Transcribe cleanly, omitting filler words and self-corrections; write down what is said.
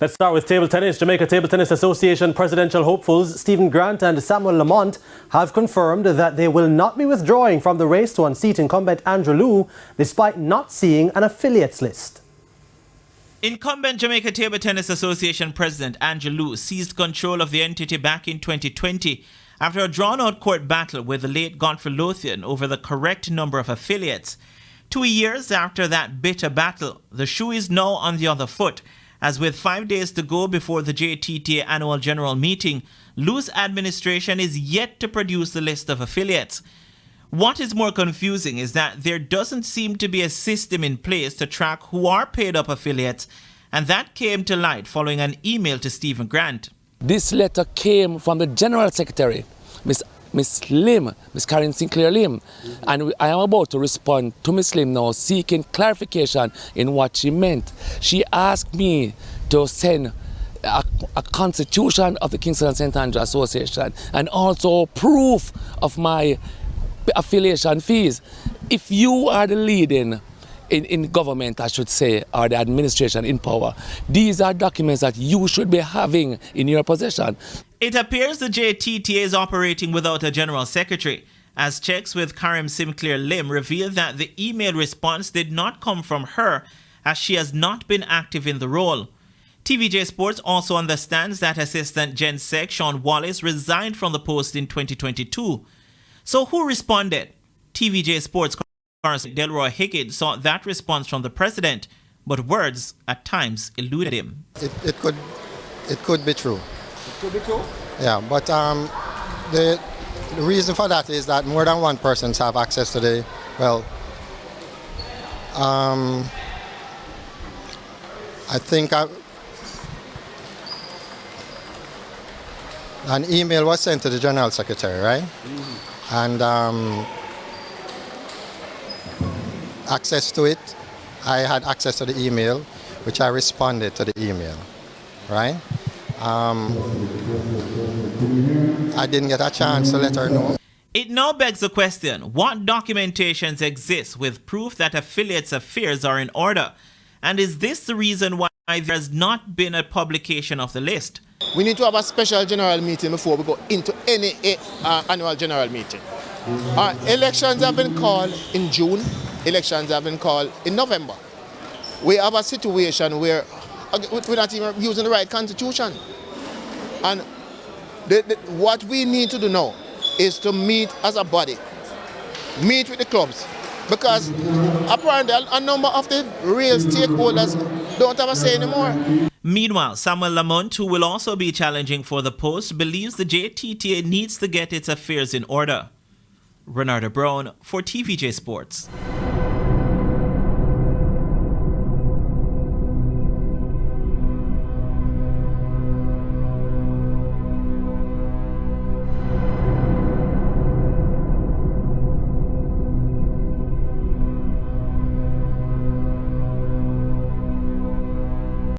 Let's start with table tennis. Jamaica Table Tennis Association presidential hopefuls Stephen Grant and Samuel Lamont have confirmed that they will not be withdrawing from the race to unseat incumbent Andrew Liu, despite not seeing an affiliates list. Incumbent Jamaica Table Tennis Association President Andrew Liu seized control of the entity back in 2020 after a drawn-out court battle with the late Godfrey Lothian over the correct number of affiliates. 2 years after that bitter battle, the shoe is now on the other foot, as with 5 days to go before the JTTA annual general meeting, Liu's administration is yet to produce the list of affiliates. What is more confusing is that there doesn't seem to be a system in place to track who are paid-up affiliates, and that came to light following an email to Stephen Grant. This letter came from the General Secretary, Miss Lim, Miss Karen Sinclair Lim, and I am about to respond to Miss Lim now, seeking clarification in what she meant. She asked me to send a constitution of the Kingston and St. Andrew Association and also proof of my affiliation fees. If you are the leading in government, I should say, or the administration in power, these are documents that you should be having in your possession. It appears the JTTA is operating without a general secretary, as checks with Karen Sinclair Lim reveal that the email response did not come from her, as she has not been active in the role. TVJ Sports also understands that Assistant Gen Sec Sean Wallace resigned from the post in 2022. So who responded? TVJ Sports correspondent Delroy Higgins sought that response from the president, but words at times eluded him. It could be true. It could be true? Yeah, but the reason for that is that more than one person have access to the, well, I think an email was sent to the General Secretary, right? Mm-hmm. And access to it, I had access to the email, which I responded to the email, right? I didn't get a chance to let her know. It now begs the question, what documentations exist with proof that affiliates' affairs are in order? And is this the reason why there has not been a publication of the list? We need to have a special general meeting before we go into any annual general meeting. Elections have been called in June. Elections have been called in November. We have a situation where we're not even using the right constitution. And what we need to do now is to meet as a body, meet with the clubs, because apparently a number of the real stakeholders don't have a say anymore. Meanwhile, Samuel Lamont, who will also be challenging for the post, believes the JTTA needs to get its affairs in order. Renata Brown for TVJ Sports.